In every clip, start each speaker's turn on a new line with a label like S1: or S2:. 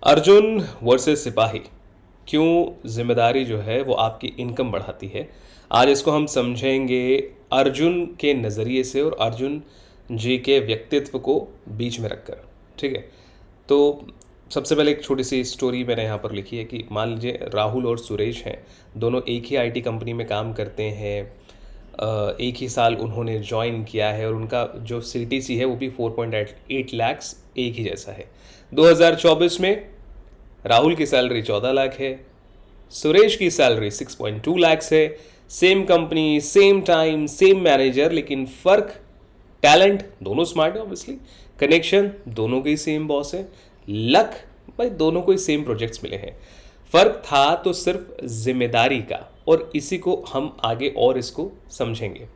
S1: Arjun versus सिपाही, क्यों जिम्मेदारी जो है वो आपकी इनकम बढ़ाती है। आज इसको हम समझेंगे अर्जुन के नज़रिए से और अर्जुन जी के व्यक्तित्व को बीच में रखकर। ठीक है, तो सबसे पहले एक छोटी सी स्टोरी मैंने यहाँ पर लिखी है कि मान लीजिए राहुल और सुरेश हैं, दोनों एक ही आईटी कंपनी में काम करते हैं। एक ही साल उन्होंने ज्वाइन किया है और उनका जो सीटीसी है वो भी 4.8 लाख एक ही जैसा है। 2024 में राहुल की सैलरी 14 लाख है, सुरेश की सैलरी 6.2 लाख है। Same company, same time, same manager, लेकिन फ़र्क टैलेंट, दोनों स्मार्ट है ऑब्वियसली, कनेक्शन दोनों के ही सेम बॉस है, लक भाई दोनों को ही सेम प्रोजेक्ट्स मिले हैं। फ़र्क था तो सिर्फ जिम्मेदारी का, और इसी को हम आगे और इसको समझेंगे।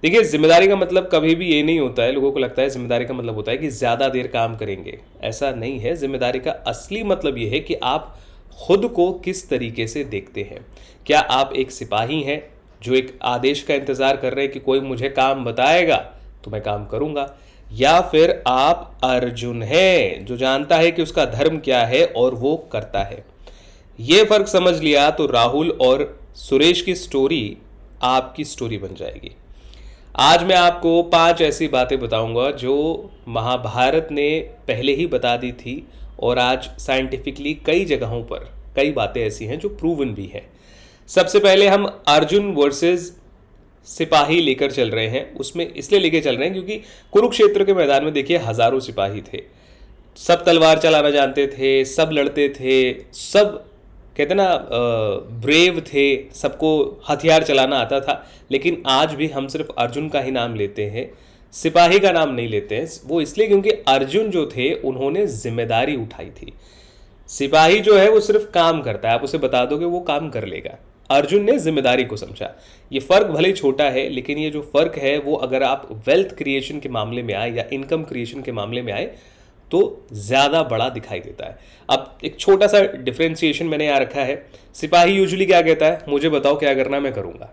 S1: देखिए, जिम्मेदारी का मतलब कभी भी ये नहीं होता है, लोगों को लगता है जिम्मेदारी का मतलब होता है कि ज़्यादा देर काम करेंगे। ऐसा नहीं है। जिम्मेदारी का असली मतलब ये है कि आप खुद को किस तरीके से देखते हैं। क्या आप एक सिपाही हैं जो एक आदेश का इंतज़ार कर रहे हैं कि कोई मुझे काम बताएगा तो मैं काम करूँगा, या फिर आप अर्जुन हैं जो जानता है कि उसका धर्म क्या है और वो करता है। ये फ़र्क समझ लिया तो राहुल और सुरेश की स्टोरी आपकी स्टोरी बन जाएगी। आज मैं आपको 5 ऐसी बातें बताऊंगा जो महाभारत ने पहले ही बता दी थी, और आज साइंटिफिकली कई जगहों पर कई बातें ऐसी हैं जो प्रूवन भी हैं। सबसे पहले हम अर्जुन वर्सेस सिपाही लेकर चल रहे हैं। उसमें इसलिए लेकर चल रहे हैं क्योंकि कुरुक्षेत्र के मैदान में देखिए हजारों सिपाही थे, सब तलवार चलाना जानते थे, सब लड़ते थे, सब कहते ना ब्रेव थे, सबको हथियार चलाना आता था। लेकिन आज भी हम सिर्फ अर्जुन का ही नाम लेते हैं, सिपाही का नाम नहीं लेते हैं। वो इसलिए क्योंकि अर्जुन जो थे उन्होंने जिम्मेदारी उठाई थी। सिपाही जो है वो सिर्फ काम करता है, आप उसे बता दोगे वो काम कर लेगा। अर्जुन ने जिम्मेदारी को समझा। ये फ़र्क भले ही छोटा है, लेकिन ये जो फ़र्क है वो अगर आप वेल्थ क्रिएशन के मामले में आए या इनकम क्रिएशन के मामले में आए तो ज़्यादा बड़ा दिखाई देता है। अब एक छोटा सा डिफ्रेंसिएशन मैंने यहाँ रखा है। सिपाही यूजुअली क्या कहता है, मुझे बताओ क्या करना है मैं करूँगा।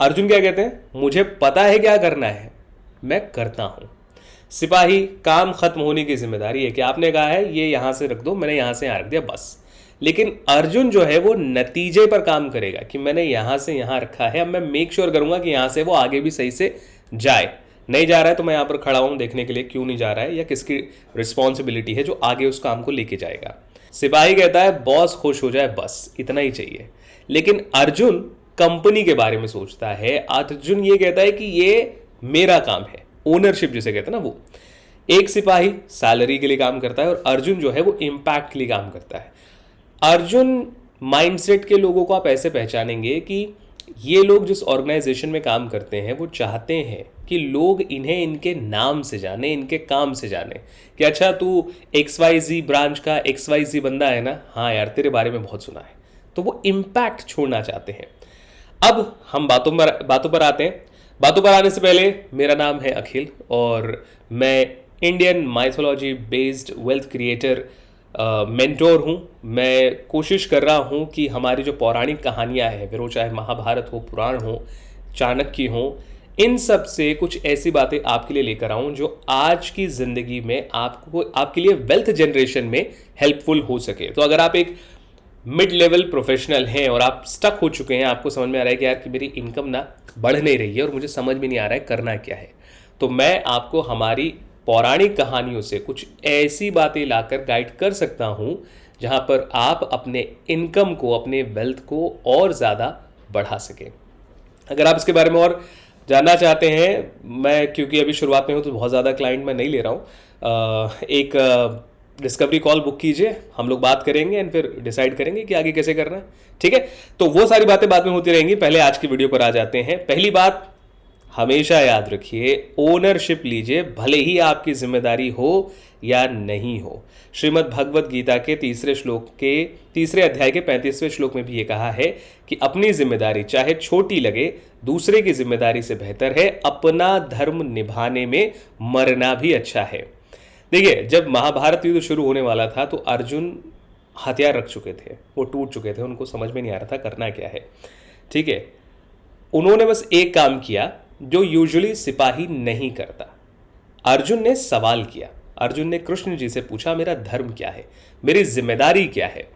S1: अर्जुन क्या कहते हैं, मुझे पता है क्या करना है मैं करता हूँ। सिपाही काम खत्म होने की जिम्मेदारी है कि आपने कहा है ये यहाँ से रख दो, मैंने यहाँ से यहाँ रख दिया बस। लेकिन अर्जुन जो है वो नतीजे पर काम करेगा कि मैंने यहाँ से यहाँ रखा है, अब मैं मेक श्योर करूँगा कि यहाँ से वो आगे भी सही से जाए। नहीं जा रहा है तो मैं यहाँ पर खड़ा हूँ देखने के लिए क्यों नहीं जा रहा है या किसकी रिस्पॉन्सिबिलिटी है जो आगे उस काम को लेके जाएगा। सिपाही कहता है बॉस खुश हो जाए बस इतना ही चाहिए। लेकिन अर्जुन कंपनी के बारे में सोचता है। अर्जुन ये कहता है कि ये मेरा काम है, ओनरशिप जिसे कहते हैं ना वो। एक सिपाही सैलरी के लिए काम करता है और अर्जुन जो है वो इम्पैक्ट के लिए काम करता है। अर्जुन माइंडसेट के लोगों को आप ऐसे पहचानेंगे कि ये लोग जिस ऑर्गेनाइजेशन में काम करते हैं वो चाहते हैं कि लोग इन्हें इनके नाम से जाने, इनके काम से जाने कि अच्छा तू XYZ ब्रांच का XYZ बंदा है ना, हाँ यार तेरे बारे में बहुत सुना है। तो वो इम्पैक्ट छोड़ना चाहते हैं। अब हम बातों पर आते हैं। बातों पर आने से पहले मेरा नाम है अखिल और मैं Indian mythology based wealth creator mentor हूँ। मैं कोशिश कर रहा हूँ कि हमारी जो पौराणिक कहानियाँ हैं, फिर वो चाहे महाभारत हो, पुराण हो, चाणक्य हो, इन सब से कुछ ऐसी बातें आपके लिए लेकर आऊँ जो आज की ज़िंदगी में आपके लिए वेल्थ जनरेशन में हेल्पफुल हो सके। तो अगर आप एक मिड लेवल प्रोफेशनल हैं और आप स्टक हो चुके हैं, आपको समझ में आ रहा है कि यार कि मेरी इनकम ना बढ़ नहीं रही है और मुझे समझ में नहीं आ रहा है करना क्या है, तो मैं आपको हमारी पौराणिक कहानियों से कुछ ऐसी बातें लाकर गाइड कर सकता हूं जहां पर आप अपने इनकम को, अपने वेल्थ को और ज़्यादा बढ़ा सकें। अगर आप इसके बारे में और जानना चाहते हैं, मैं क्योंकि अभी शुरुआत में हूँ तो बहुत ज़्यादा क्लाइंट मैं नहीं ले रहा हूँ, एक डिस्कवरी कॉल बुक कीजिए, हम लोग बात करेंगे एंड फिर डिसाइड करेंगे कि आगे कैसे करना है। ठीक है, तो वो सारी बातें बाद में होती रहेंगी। पहले आज की वीडियो पर आ जाते हैं। पहली बात हमेशा याद रखिए, ओनरशिप लीजिए भले ही आपकी जिम्मेदारी हो या नहीं हो। श्रीमद् भगवत गीता के तीसरे अध्याय के 35वें श्लोक में भी ये कहा है कि अपनी जिम्मेदारी चाहे छोटी लगे, दूसरे की जिम्मेदारी से बेहतर है अपना धर्म निभाने में मरना भी अच्छा है। देखिए, जब महाभारत युद्ध शुरू होने वाला था तो अर्जुन हथियार रख चुके थे, वो टूट चुके थे, उनको समझ में नहीं आ रहा था करना क्या है। ठीक है, उन्होंने बस एक काम किया जो यूजुअली सिपाही नहीं करता। अर्जुन ने सवाल किया। अर्जुन ने कृष्ण जी से पूछा, मेरा धर्म क्या है, मेरी जिम्मेदारी क्या है।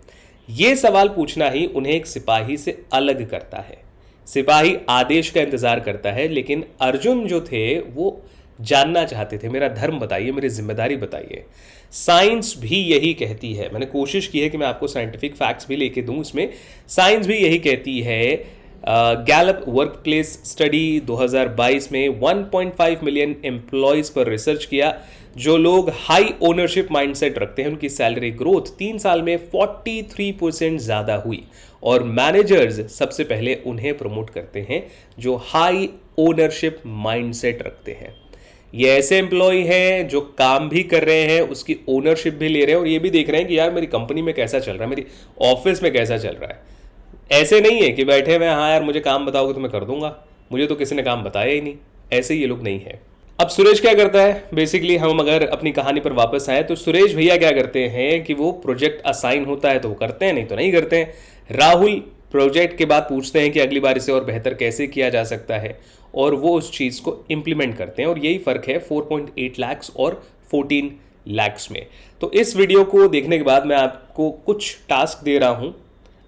S1: ये सवाल पूछना ही उन्हें एक सिपाही से अलग करता है। सिपाही आदेश का इंतजार करता है, लेकिन अर्जुन जो थे वो जानना चाहते थे, मेरा धर्म बताइए, मेरी जिम्मेदारी बताइए। साइंस भी यही कहती है, मैंने कोशिश की है कि मैं आपको साइंटिफिक फैक्ट्स भी लेके दूं इसमें। साइंस भी यही कहती है। गैलप वर्कप्लेस स्टडी 2022 में 1.5 मिलियन एम्प्लॉयज पर रिसर्च किया। जो लोग हाई ओनरशिप माइंडसेट रखते हैं उनकी सैलरी ग्रोथ 3 साल में 43% ज़्यादा हुई। और मैनेजर्स सबसे पहले उन्हें प्रमोट करते हैं जो हाई ओनरशिप माइंडसेट रखते हैं। ये ऐसे एम्प्लॉय हैं जो काम भी कर रहे हैं, उसकी ओनरशिप भी ले रहे हैं और ये भी देख रहे हैं कि यार मेरी कंपनी में कैसा चल रहा है, मेरी ऑफिस में कैसा चल रहा है। ऐसे नहीं है कि बैठे हुए हाँ यार मुझे काम बताओगे तो मैं कर दूंगा, मुझे तो किसी ने काम बताया ही नहीं। ऐसे ये लोग नहीं है। अब सुरेश क्या करता है, बेसिकली हम अगर अपनी कहानी पर वापस आए तो सुरेश भैया क्या करते हैं कि वो प्रोजेक्ट असाइन होता है तो वो करते हैं, नहीं तो नहीं करते हैं। राहुल प्रोजेक्ट के बाद पूछते हैं कि अगली बार इसे और बेहतर कैसे किया जा सकता है और वो उस चीज़ को इम्प्लीमेंट करते हैं। और यही फ़र्क है 4.8 लाख और 14 लाख में। तो इस वीडियो को देखने के बाद मैं आपको कुछ टास्क दे रहा हूँ,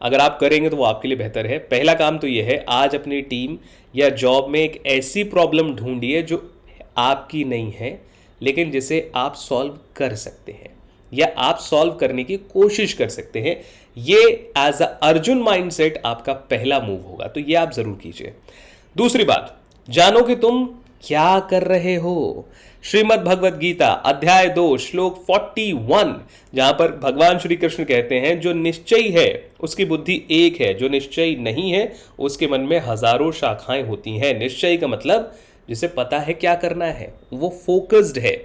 S1: अगर आप करेंगे तो वो आपके लिए बेहतर है। पहला काम तो ये है, आज अपनी टीम या जॉब में एक ऐसी प्रॉब्लम ढूंढिए जो आपकी नहीं है लेकिन जिसे आप सॉल्व कर सकते हैं या आप सॉल्व करने की कोशिश कर सकते हैं। ये एज अ अर्जुन माइंडसेट आपका पहला मूव होगा, तो ये आप जरूर कीजिए। दूसरी बात, जानो कि तुम क्या कर रहे हो। श्रीमद् भगवद गीता अध्याय 2 श्लोक 41, जहां पर भगवान श्री कृष्ण कहते हैं जो निश्चयी है उसकी बुद्धि एक है, जो निश्चयी नहीं है उसके मन में हजारों शाखाएं होती हैं। निश्चयी का मतलब जिसे पता है क्या करना है, वो फोकस्ड है।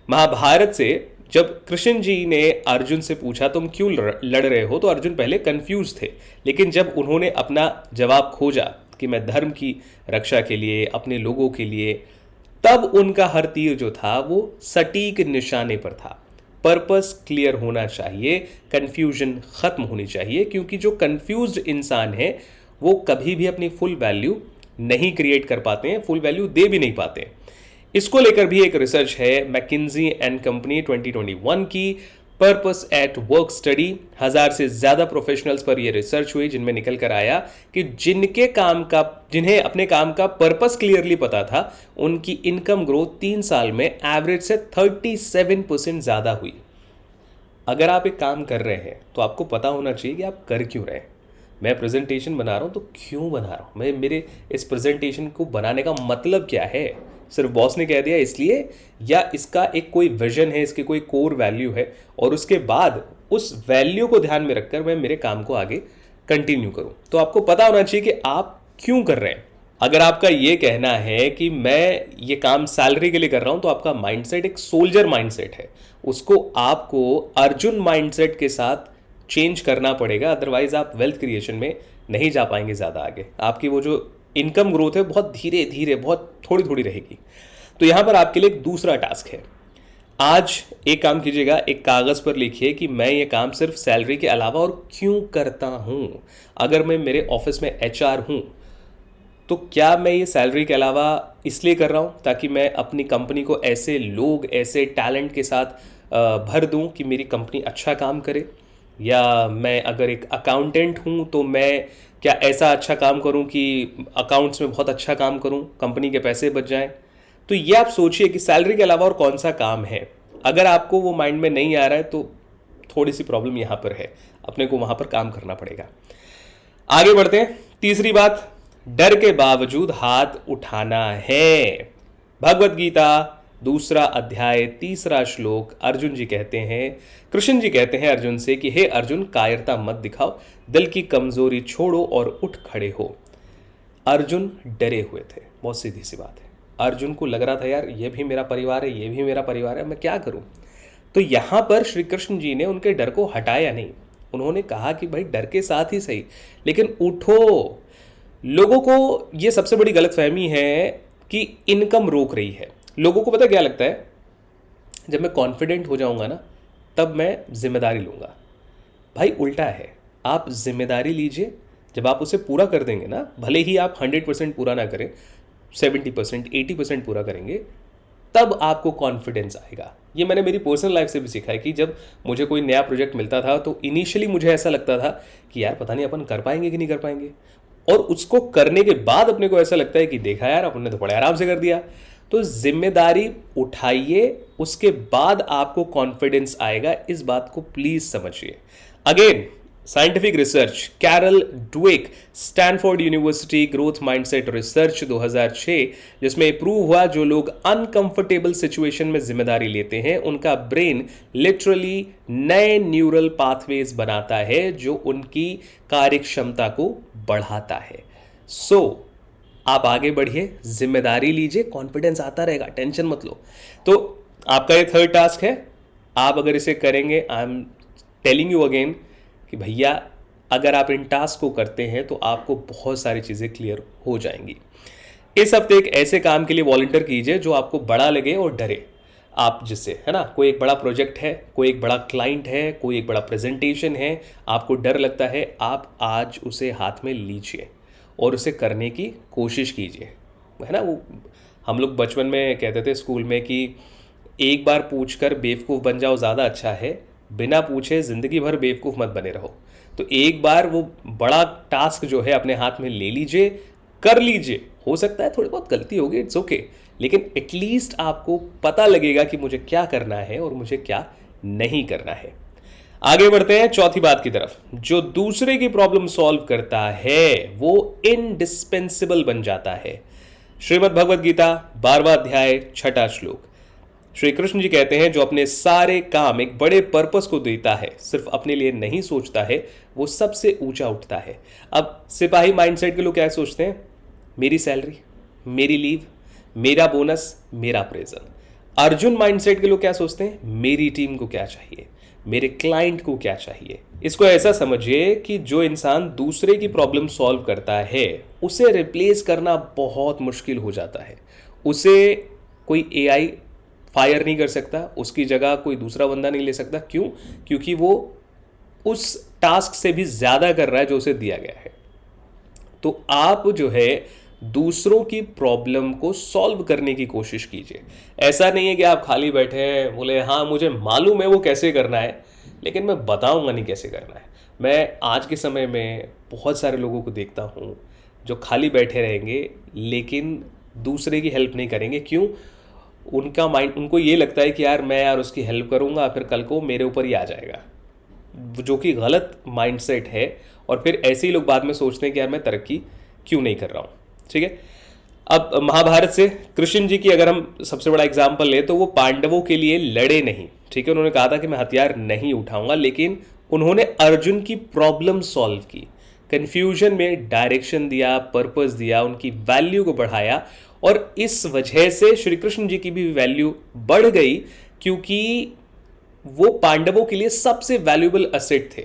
S1: महाभारत से जब कृष्ण जी ने अर्जुन से पूछा तुम क्यों लड़ रहे हो, तो अर्जुन पहले कंफ्यूज थे, लेकिन जब उन्होंने अपना जवाब खोजा कि मैं धर्म की रक्षा के लिए, अपने लोगों के लिए, तब उनका हर तीर जो था वो सटीक निशाने पर था। पर्पस क्लियर होना चाहिए, कंफ्यूजन खत्म होनी चाहिए, क्योंकि जो कंफ्यूज्ड इंसान है वो कभी भी अपनी फुल वैल्यू नहीं क्रिएट कर पाते हैं, फुल वैल्यू दे भी नहीं पाते। इसको लेकर भी एक रिसर्च है मैकिन्जी एंड कंपनी 2021 की पर्पस एट वर्क स्टडी। 1000 से ज्यादा प्रोफेशनल्स पर यह रिसर्च हुई जिनमें निकल कर आया कि जिन्हें अपने काम का पर्पस क्लियरली पता था उनकी इनकम ग्रोथ 3 साल में एवरेज से 37% ज्यादा हुई। अगर आप एक काम कर रहे हैं तो आपको पता होना चाहिए कि आप कर क्यों रहे हैं। मैं प्रेजेंटेशन बना रहा हूँ तो क्यों बना रहा हूँ, मैं मेरे इस प्रेजेंटेशन को बनाने का मतलब क्या है, सिर्फ बॉस ने कह दिया इसलिए, या इसका एक कोई विजन है, इसकी कोई कोर वैल्यू है, और उसके बाद उस वैल्यू को ध्यान में रखकर मैं मेरे काम को आगे कंटिन्यू करूँ। तो आपको पता होना चाहिए कि आप क्यों कर रहे हैं। अगर आपका ये कहना है कि मैं ये काम सैलरी के लिए कर रहा हूँ तो आपका माइंडसेट एक सोल्जर माइंडसेट है, उसको आपको अर्जुन माइंडसेट के साथ चेंज करना पड़ेगा, अदरवाइज आप वेल्थ क्रिएशन में नहीं जा पाएंगे ज़्यादा आगे। आपकी वो जो इनकम ग्रोथ है बहुत धीरे धीरे, बहुत थोड़ी थोड़ी रहेगी। तो यहाँ पर आपके लिए एक दूसरा टास्क है। आज एक काम कीजिएगा, एक कागज़ पर लिखिए कि मैं ये काम सिर्फ सैलरी के अलावा और क्यों करता हूँ। अगर मैं मेरे ऑफिस में HR हूँ तो क्या मैं ये सैलरी के अलावा इसलिए कर रहा हूँ ताकि मैं अपनी कंपनी को ऐसे लोग, ऐसे टैलेंट के साथ भर दूँ कि मेरी कंपनी अच्छा काम करे, या मैं अगर एक अकाउंटेंट हूँ तो मैं क्या ऐसा अच्छा काम करूँ कि अकाउंट्स में बहुत अच्छा काम करूँ, कंपनी के पैसे बच जाएं। तो ये आप सोचिए कि सैलरी के अलावा और कौन सा काम है। अगर आपको वो माइंड में नहीं आ रहा है तो थोड़ी सी प्रॉब्लम यहाँ पर है, अपने को वहाँ पर काम करना पड़ेगा। आगे बढ़ते हैं। तीसरी बात, डर के बावजूद हाथ उठाना है। भगवत गीता 2 अध्याय 3 श्लोक अर्जुन जी कहते हैं, कृष्ण जी कहते हैं अर्जुन से कि हे अर्जुन, कायरता मत दिखाओ, दिल की कमजोरी छोड़ो और उठ खड़े हो। अर्जुन डरे हुए थे, बहुत सीधी सी बात है। अर्जुन को लग रहा था यार ये भी मेरा परिवार है, ये भी मेरा परिवार है, मैं क्या करूं। तो यहां पर श्री कृष्ण जी ने उनके डर को हटाया नहीं, उन्होंने कहा कि भाई डर के साथ ही सही लेकिन उठो। लोगों को ये सबसे बड़ी गलतफहमी है कि इनकम रोक रही है। लोगों को पता क्या लगता है, जब मैं कॉन्फिडेंट हो जाऊंगा ना तब मैं जिम्मेदारी लूंगा। भाई उल्टा है, आप जिम्मेदारी लीजिए, जब आप उसे पूरा कर देंगे ना, भले ही आप 100% पूरा ना करें, 70% 80% पूरा करेंगे, तब आपको कॉन्फिडेंस आएगा। ये मैंने मेरी पर्सनल लाइफ से भी सीखा है कि जब मुझे कोई नया प्रोजेक्ट मिलता था तो इनिशियली मुझे ऐसा लगता था कि यार पता नहीं अपन कर पाएंगे कि नहीं कर पाएंगे, और उसको करने के बाद अपने को ऐसा लगता है कि देखा यार अपन ने तो बड़े आराम से कर दिया। तो जिम्मेदारी उठाइए, उसके बाद आपको कॉन्फिडेंस आएगा, इस बात को प्लीज समझिए। Again scientific research, Carol Dweck, Stanford University growth mindset research 2006, जिसमें प्रूव हुआ जो लोग अनकंफर्टेबल सिचुएशन में जिम्मेदारी लेते हैं उनका ब्रेन लिटरली नए न्यूरल पाथवेज बनाता है जो उनकी कार्य क्षमता को बढ़ाता है। सो आप आगे बढ़िए, जिम्मेदारी लीजिए, कॉन्फिडेंस आता रहेगा, टेंशन मत लो। तो आपका ये थर्ड टास्क है, आप अगर इसे करेंगे, I am telling you again कि भैया अगर आप इन टास्क को करते हैं तो आपको बहुत सारी चीज़ें क्लियर हो जाएंगी। इस हफ्ते एक ऐसे काम के लिए वॉलंटियर कीजिए जो आपको बड़ा लगे और डरे आप जिससे, है ना, कोई एक बड़ा प्रोजेक्ट है, कोई एक बड़ा क्लाइंट है, कोई एक बड़ा प्रेजेंटेशन है, आपको डर लगता है, आप आज उसे हाथ में लीजिए और उसे करने की कोशिश कीजिए, है ना। वो हम लोग बचपन में कहते थे स्कूल में कि एक बार पूछकर बेवकूफ़ बन जाओ ज़्यादा अच्छा है, बिना पूछे ज़िंदगी भर बेवकूफ़ मत बने रहो। तो एक बार वो बड़ा टास्क जो है अपने हाथ में ले लीजिए, कर लीजिए। हो सकता है थोड़ी बहुत गलती होगी, इट्स ओके, लेकिन एटलीस्ट आपको पता लगेगा कि मुझे क्या करना है और मुझे क्या नहीं करना है। आगे बढ़ते हैं चौथी बात की तरफ। जो दूसरे की प्रॉब्लम सॉल्व करता है वो इनडिस्पेंसिबल बन जाता है। श्रीमद् भगवद गीता 12वां अध्याय 6वां श्लोक। श्री कृष्ण जी कहते हैं जो अपने सारे काम एक बड़े पर्पस को देता है, सिर्फ अपने लिए नहीं सोचता है, वो सबसे ऊंचा उठता है। अब सिपाही माइंडसेट के लोग क्या सोचते हैं? मेरी सैलरी, मेरी लीव, मेरा बोनस, मेरा अप्रेजल। अर्जुन माइंडसेट के लोग क्या सोचते हैं? मेरी टीम को क्या चाहिए, मेरे क्लाइंट को क्या चाहिए। इसको ऐसा समझिए कि जो इंसान दूसरे की प्रॉब्लम सॉल्व करता है उसे रिप्लेस करना बहुत मुश्किल हो जाता है। उसे कोई एआई फायर नहीं कर सकता, उसकी जगह कोई दूसरा बंदा नहीं ले सकता। क्यों? क्योंकि वो उस टास्क से भी ज़्यादा कर रहा है जो उसे दिया गया है। तो आप जो है दूसरों की प्रॉब्लम को सॉल्व करने की कोशिश कीजिए। ऐसा नहीं है कि आप खाली बैठे हैं बोले हाँ मुझे मालूम है वो कैसे करना है, लेकिन मैं बताऊंगा नहीं कैसे करना है। मैं आज के समय में बहुत सारे लोगों को देखता हूँ जो खाली बैठे रहेंगे लेकिन दूसरे की हेल्प नहीं करेंगे। क्यों? उनका माइंड, उनको ये लगता है कि यार मैं यार उसकी हेल्प करूँगा फिर कल को मेरे ऊपर ही आ जाएगा, जो कि गलत माइंडसेट है। और फिर ऐसे ही लोग बाद में सोचते हैं कि यार मैं तरक्की क्यों नहीं कर रहा हूँ। ठीक है, अब महाभारत से कृष्ण जी की अगर हम सबसे बड़ा एग्जाम्पल लें तो वो पांडवों के लिए लड़े नहीं। ठीक है, उन्होंने कहा था कि मैं हथियार नहीं उठाऊंगा, लेकिन उन्होंने अर्जुन की प्रॉब्लम सॉल्व की, कन्फ्यूजन में डायरेक्शन दिया, पर्पस दिया, उनकी वैल्यू को बढ़ाया। और इस वजह से श्री कृष्ण जी की भी वैल्यू बढ़ गई, क्योंकि वो पांडवों के लिए सबसे वैल्यूएबल असेट थे,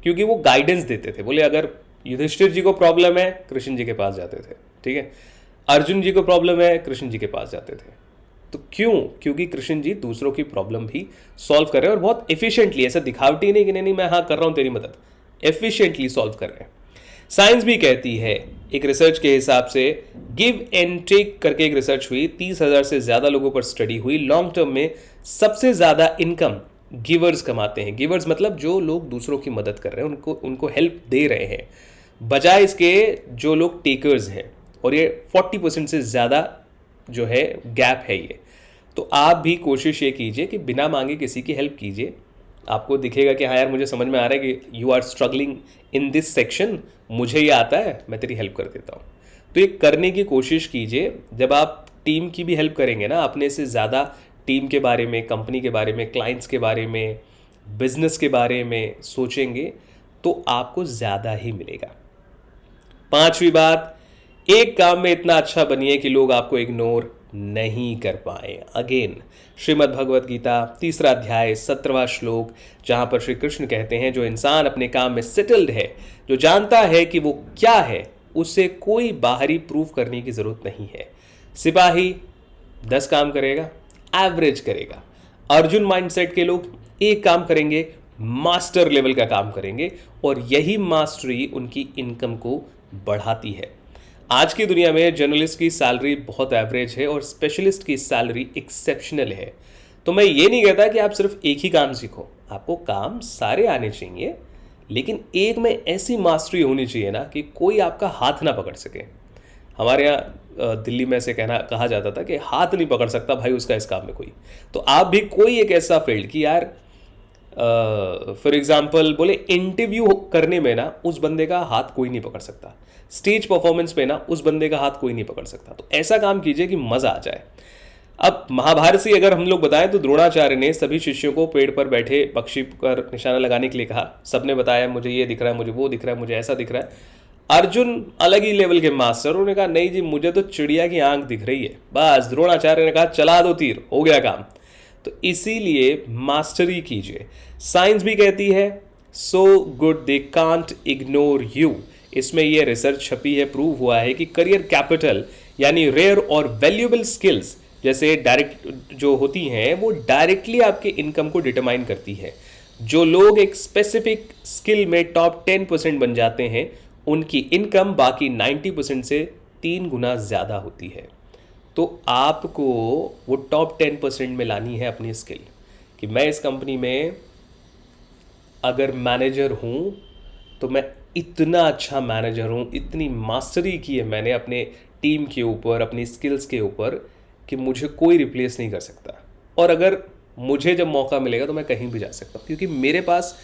S1: क्योंकि वो गाइडेंस देते थे। बोले अगर युधिष्ठिर जी को प्रॉब्लम है कृष्ण जी के पास जाते थे, ठीक है, अर्जुन जी को प्रॉब्लम है कृष्ण जी के पास जाते थे। तो क्यों? क्योंकि कृष्ण जी दूसरों की प्रॉब्लम भी सॉल्व कर रहे हैं और बहुत एफिशिएंटली, ऐसा दिखावटी नहीं कि नहीं मैं हाँ कर रहा हूं तेरी मदद, एफिशिएंटली सॉल्व कर रहे हैं। साइंस भी कहती है, एक रिसर्च के हिसाब से गिव एंड टेक करके एक रिसर्च हुई, 30,000 से ज्यादा लोगों पर स्टडी हुई। लॉन्ग टर्म में सबसे ज्यादा इनकम गिवर्स कमाते हैं। गिवर्स मतलब जो लोग दूसरों की मदद कर रहे हैं, उनको हेल्प दे रहे हैं, बजाय इसके जो लोग टेकर्स हैं। और ये 40% से ज़्यादा जो है गैप है ये। तो आप भी कोशिश ये कीजिए कि बिना मांगे किसी की हेल्प कीजिए। आपको दिखेगा कि हाँ यार मुझे समझ में आ रहा है कि you are struggling in this section, मुझे ये आता है, मैं तेरी हेल्प कर देता हूँ। तो ये करने की कोशिश कीजिए। जब आप टीम की भी हेल्प करेंगे ना, अपने से ज़्यादा टीम के बारे में, कंपनी के बारे में, क्लाइंट्स के बारे में, बिजनेस के बारे में सोचेंगे तो आपको ज़्यादा ही मिलेगा। पांचवी बात, एक काम में इतना अच्छा बनिए कि लोग आपको इग्नोर नहीं कर पाए। अगेन श्रीमद् भगवद गीता 3रा अध्याय 17वां श्लोक, जहां पर श्री कृष्ण कहते हैं जो इंसान अपने काम में सेटल्ड है, जो जानता है कि वो क्या है, उसे कोई बाहरी प्रूफ करने की जरूरत नहीं है। सिपाही 10 काम करेगा, एवरेज करेगा। अर्जुन माइंडसेट के लोग एक काम करेंगे, मास्टर लेवल का काम करेंगे, और यही मास्टरी उनकी इनकम को बढ़ाती है। आज की दुनिया में जर्नलिस्ट की सैलरी बहुत एवरेज है और स्पेशलिस्ट की सैलरी एक्सेप्शनल है। तो मैं ये नहीं कहता कि आप सिर्फ एक ही काम सीखो, आपको काम सारे आने चाहिए, लेकिन एक में ऐसी मास्टरी होनी चाहिए ना कि कोई आपका हाथ ना पकड़ सके। हमारे यहाँ दिल्ली में से कहा जाता था कि हाथ नहीं पकड़ सकता भाई उसका इस काम में कोई। तो आप भी कोई एक ऐसा फील्ड कि यार फॉर एग्जाम्पल बोले इंटरव्यू करने में ना उस बंदे का हाथ कोई नहीं पकड़ सकता, स्टेज परफॉर्मेंस पे ना उस बंदे का हाथ कोई नहीं पकड़ सकता। तो ऐसा काम कीजिए कि मजा आ जाए। अब महाभारत से अगर हम लोग बताएं तो द्रोणाचार्य ने सभी शिष्यों को पेड़ पर बैठे पक्षी पर निशाना लगाने के लिए कहा। सबने बताया मुझे ये दिख रहा है, मुझे वो दिख रहा है, मुझे ऐसा दिख रहा है। अर्जुन अलग ही लेवल के मास्टर, उन्होंने कहा नहीं जी मुझे तो चिड़िया की आंख दिख रही है। बस द्रोणाचार्य ने कहा चला दो तीर, हो गया काम। तो इसीलिए मास्टरी कीजिए। साइंस भी कहती है so good they can't ignore you. इसमें यह रिसर्च छपी है, प्रूव हुआ है कि करियर कैपिटल यानी रेयर और वैल्यूएबल स्किल्स जैसे डायरेक्ट जो होती हैं वो डायरेक्टली आपके इनकम को डिटरमाइन करती है। जो लोग एक स्पेसिफिक स्किल में टॉप 10% बन जाते हैं उनकी इनकम बाकी 90% से 3 गुना ज़्यादा होती है। तो आपको वो टॉप 10% में लानी है अपनी स्किल कि मैं इस कंपनी में अगर मैनेजर हूँ तो मैं इतना अच्छा मैनेजर हूँ, इतनी मास्टरी की है मैंने अपने टीम के ऊपर, अपनी स्किल्स के ऊपर कि मुझे कोई रिप्लेस नहीं कर सकता। और अगर मुझे जब मौका मिलेगा तो मैं कहीं भी जा सकता हूँ क्योंकि मेरे पास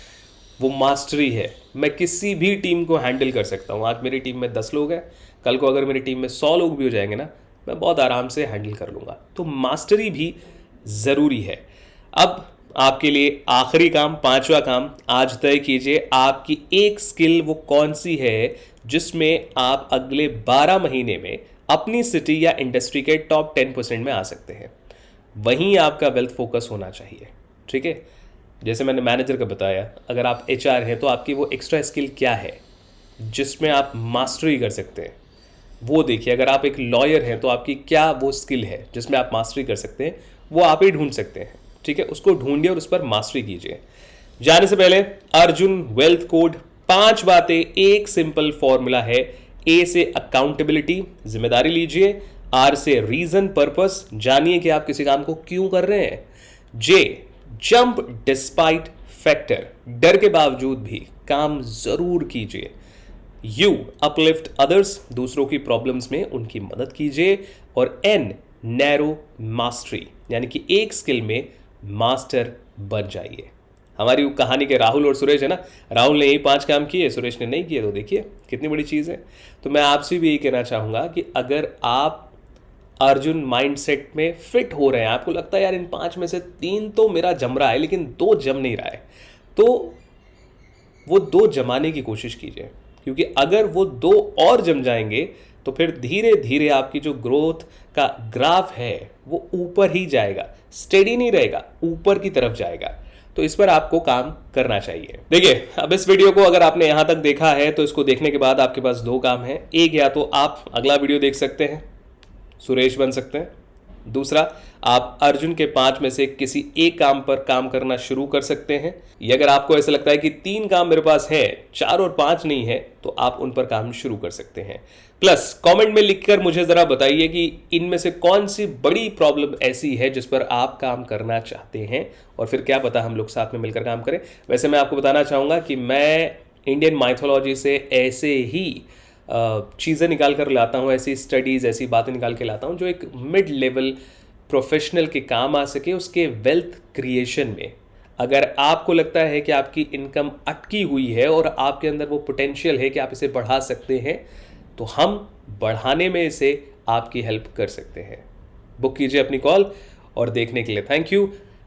S1: वो मास्टरी है। मैं किसी भी टीम को हैंडल कर सकता हूँ। आज मेरी टीम में 10 लोग हैं, कल को अगर मेरी टीम में 100 लोग भी हो जाएंगे ना, मैं बहुत आराम से हैंडल कर लूँगा। तो मास्टरी भी ज़रूरी है। अब आपके लिए आखिरी काम, 5वां काम, आज तय कीजिए आपकी एक स्किल वो कौन सी है जिसमें आप अगले 12 महीने में अपनी सिटी या इंडस्ट्री के टॉप 10% में आ सकते हैं। वहीं आपका वेल्थ फोकस होना चाहिए। ठीक है, जैसे मैंने मैनेजर का बताया, अगर आप HR हैं तो आपकी वो एक्स्ट्रा स्किल क्या है जिसमें आप मास्टरी कर सकते हैं, वो देखिए। अगर आप एक लॉयर हैं तो आपकी क्या वो स्किल है जिसमें आप मास्टरी कर सकते हैं, वो आप ही ढूंढ सकते हैं। ठीक है, उसको ढूंढिए और उस पर मास्टरी कीजिए। जाने से पहले अर्जुन वेल्थ कोड, 5 बातें, एक सिंपल फॉर्मूला है। A से अकाउंटेबिलिटी, जिम्मेदारी लीजिए। R से रीजन पर्पस, जानिए कि आप किसी काम को क्यों कर रहे हैं। J जंप डिस्पाइट फैक्टर, डर के बावजूद भी काम जरूर कीजिए। U अपलिफ्ट अदर्स, दूसरों की प्रॉब्लम्स में उनकी मदद कीजिए। और N नैरो मास्टरी, यानी कि एक स्किल में मास्टर बन जाइए। हमारी कहानी के राहुल और सुरेश है ना, राहुल ने यही 5 काम किए, सुरेश ने नहीं किए, तो देखिए कितनी बड़ी चीज़ है। तो मैं आपसे भी यही कहना चाहूँगा कि अगर आप अर्जुन माइंडसेट में फिट हो रहे हैं, आपको लगता है यार इन 5 में से 3 तो मेरा जम रहा है लेकिन 2 जम नहीं रहा है, तो वो 2 जमाने की कोशिश कीजिए। क्योंकि अगर वो 2 और जम जाएंगे तो फिर धीरे धीरे आपकी जो ग्रोथ का ग्राफ है वो ऊपर ही जाएगा, स्टेडी नहीं रहेगा, ऊपर की तरफ जाएगा। तो इस पर आपको काम करना चाहिए। देखिए, अब इस वीडियो को अगर आपने यहां तक देखा है तो इसको देखने के बाद आपके पास 2 काम हैं। एक, या तो आप अगला वीडियो देख सकते हैं, सुरेश बन सकते हैं। दूसरा, आप अर्जुन के 5 में से किसी एक काम पर काम करना शुरू कर सकते हैं। या अगर आपको ऐसा लगता है कि 3 काम मेरे पास है, 4 और 5 नहीं है, तो आप उन पर काम शुरू कर सकते हैं। प्लस कमेंट में लिखकर मुझे जरा बताइए कि इनमें से कौन सी बड़ी प्रॉब्लम ऐसी है जिस पर आप काम करना चाहते हैं, और फिर क्या पता हम लोग साथ में मिलकर काम करें। वैसे मैं आपको बताना चाहूँगा कि मैं इंडियन माइथोलॉजी से ऐसे ही चीज़ें निकाल कर लाता हूँ, ऐसी स्टडीज़, ऐसी बातें निकाल के लाता हूँ जो एक मिड लेवल प्रोफेशनल के काम आ सके उसके वेल्थ क्रिएशन में। अगर आपको लगता है कि आपकी इनकम अटकी हुई है और आपके अंदर वो पोटेंशियल है कि आप इसे बढ़ा सकते हैं, तो हम बढ़ाने में इसे आपकी हेल्प कर सकते हैं। बुक कीजिए अपनी कॉल, और देखने के लिए थैंक यू।